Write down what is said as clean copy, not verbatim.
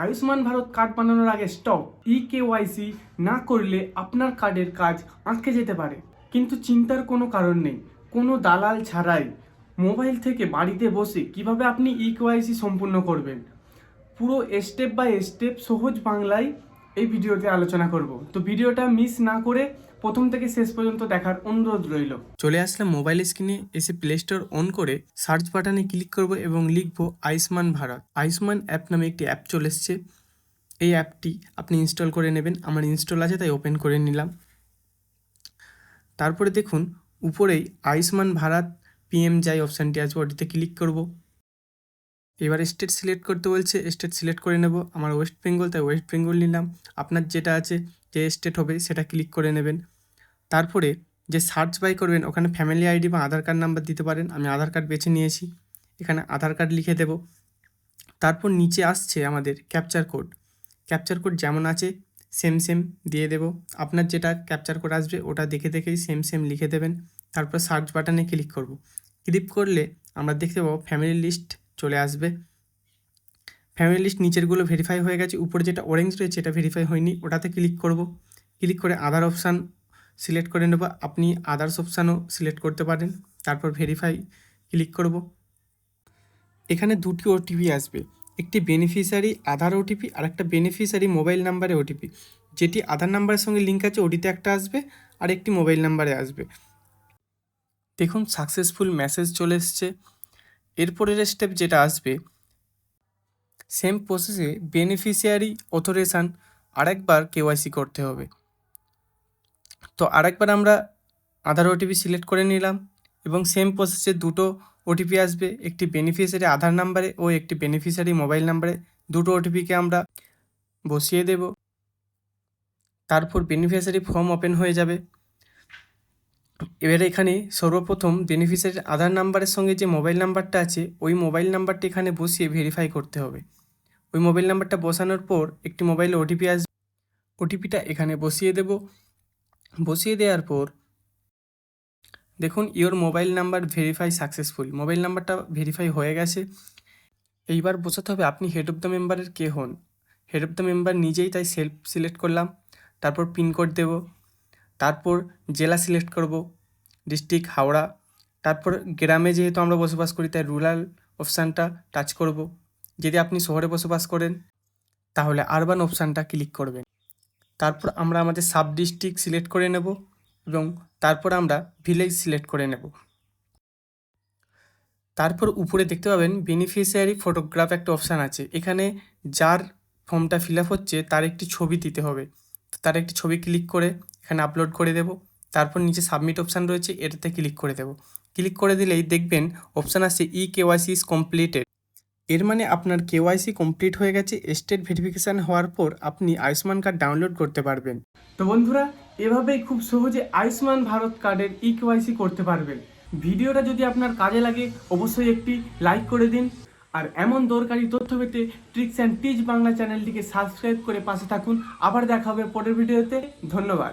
Ayushman Bharat card বানানোর আগে stop. EKYC না করলে আপনার কার্ডের কাজ আটকে যেতে পারে। কিন্তু চিন্তার কোনো কারণ নেই, কোনো দালাল ছাড়াই মোবাইল থেকে বাড়িতে বসে কিভাবে আপনি ইকেওয়াইসি সম্পূর্ণ করবেন, পুরো স্টেপ বাই স্টেপ সহজ বাংলায় এই ভিডিওতে আলোচনা করব। তো ভিডিওটা মিস না করে প্রথম থেকে শেষ পর্যন্ত দেখার অনুরোধ রইল। চলে আসলাম মোবাইল স্ক্রিনে, এসে প্লে স্টোর অন করে সার্চ বাটনে ক্লিক করব এবং লিখব আয়ুষ্মান ভারত। আয়ুষ্মান অ্যাপ নামে একটি অ্যাপ চলে এসছে। এই অ্যাপটি আপনি ইনস্টল করে নেবেন। আমার ইনস্টল আছে তাই ওপেন করে নিলাম। তারপরে দেখুন উপরেই আয়ুষ্মান ভারত পিএম যাই অপশানটি আছে, ওটিতে ক্লিক করব। এবার স্টেট সিলেক্ট করতে বলছে, স্টেট সিলেক্ট করে নেব। আমার ওয়েস্ট বেঙ্গল তাই ওয়েস্ট বেঙ্গল নিলাম। আপনার যেটা আছে যে স্টেট হবে সেটা ক্লিক করে নেবেন। তারপরে যে সার্চ বাই করবেন ওখানে ফ্যামিলি আইডি বা আধার কার্ড নাম্বার দিতে পারেন। আমি আধার কার্ড বেছে নিয়েছি, এখানে আধার কার্ড লিখে দেব। তারপর নিচে আসছে আমাদের ক্যাপচার কোড। ক্যাপচার কোড যেমন আছে সেম দিয়ে দেব। আপনার যেটা ক্যাপচার কোড আসবে ওটা দেখে দেখেই সেম লিখে দেবেন। তারপর সার্চ বাটনে ক্লিক করব। ক্লিক করলে আমরা দেখতে পাবো ফ্যামিলি লিস্ট চলে আসবে। ফ্যামিলি লিস্ট নিচেরগুলো ভেরিফাই হয়ে গেছে, উপরে যেটা অরেঞ্জ রয়েছে এটা ভেরিফাই হয়নি, ওটাতে ক্লিক করব। ক্লিক করে আধার অপশান সিলেক্ট করে নেব। আপনি আদার্স অপশানও সিলেক্ট করতে পারেন। তারপর ভেরিফাই ক্লিক করব। এখানে দুটি ওটিপি আসবে, একটি বেনিফিশিয়ারি আধার ওটিপি আর একটা বেনিফিশিয়ারি মোবাইল নাম্বারে ওটিপি। যেটি আধার নাম্বারের সঙ্গে লিঙ্ক আছে ওটিতে একটা আসবে আর একটি মোবাইল নাম্বারে আসবে। দেখুন সাকসেসফুল মেসেজ চলে এসছে। এরপরের স্টেপ যেটা আসবে সেম প্রসেসে বেনিফিশিয়ারি অথরাইজেশন আরেকবার কেওয়াইসি করতে হবে। তো আরেকবার আমরা আধার ওটিপি সিলেক্ট করে নিলাম এবং সেম প্রসেসে দুটো ওটিপি আসবে, একটি বেনিফিশিয়ারি আধার নাম্বারে ও একটি বেনিফিশিয়ারি মোবাইল নাম্বারে। দুটো ওটিপিকে আমরা বসিয়ে দেব। তারপর বেনিফিশিয়ারি ফর্ম ওপেন হয়ে যাবে। এবারে এখানে সর্বপ্রথম বেনিফিশিয়ারির আধার নাম্বারের সঙ্গে যে মোবাইল নাম্বারটা আছে ওই মোবাইল নাম্বারটি এখানে বসিয়ে ভেরিফাই করতে হবে। ওই মোবাইল নাম্বারটা বসানোর পর একটি মোবাইলে ওটিপি আসবে, ওটিপিটা এখানে বসিয়ে দেব। বসিয়ে দেওয়ার পর দেখুন your mobile number verify successful, mobile নাম্বারটা ভেরিফাই হয়ে গেছে। এইবার বোঝাতে হবে আপনি হেড অফ দ্য মেম্বারের কে হন। হেড অফ দ্য মেম্বার নিজেই, তাই সেলফ সিলেক্ট করলাম। তারপর পিনকোড দেব। তারপর জেলা সিলেক্ট করব, ডিস্ট্রিক্ট হাওড়া। তারপর গ্রামে যেহেতু আমরা বসবাস করি তাই রুরাল অপশানটা টাচ করব। যদি আপনি শহরে বসবাস করেন তাহলে আরবান অপশানটা ক্লিক করবেন। তারপর আমরা আমাদের সাব ডিস্ট্রিক্ট সিলেক্ট করে নেব এবং তারপর আমরা ভিলেজ সিলেক্ট করে নেব। তারপর উপরে দেখতে পাবেন বেনিফিশিয়ারি ফটোগ্রাফ একটা অপশান আছে। এখানে যার ফর্মটা ফিল আপ হচ্ছে তার একটি ছবি দিতে হবে। তার একটি ছবি ক্লিক করে এখানে আপলোড করে দেব। তারপর নিচে সাবমিট অপশান রয়েছে, এটাতে ক্লিক করে দেব। ক্লিক করে দিলেই দেখবেন অপশান আসছে কেওয়াইসি ইজ কমপ্লিটেড। এর মানে আপনার কেওয়াইসি কমপ্লিট হয়ে গেছে। স্টেট ভেরিফিকেশান হওয়ার পর আপনি আয়ুষ্মান কার্ড ডাউনলোড করতে পারবেন। তো বন্ধুরা, এভাবেই খুব সহজে আয়ুষ্মান ভারত কার্ডের কেওয়াইসি করতে পারবেন। ভিডিওটা যদি আপনার কাজে লাগে অবশ্যই একটি লাইক করে দিন। আর এমন দরকারি তথ্য পেতে ট্রিক্স অ্যান্ড টিচ বাংলা চ্যানেলটিকে সাবস্ক্রাইব করে পাশে থাকুন। আবার দেখা হবে পরের ভিডিওতে। ধন্যবাদ।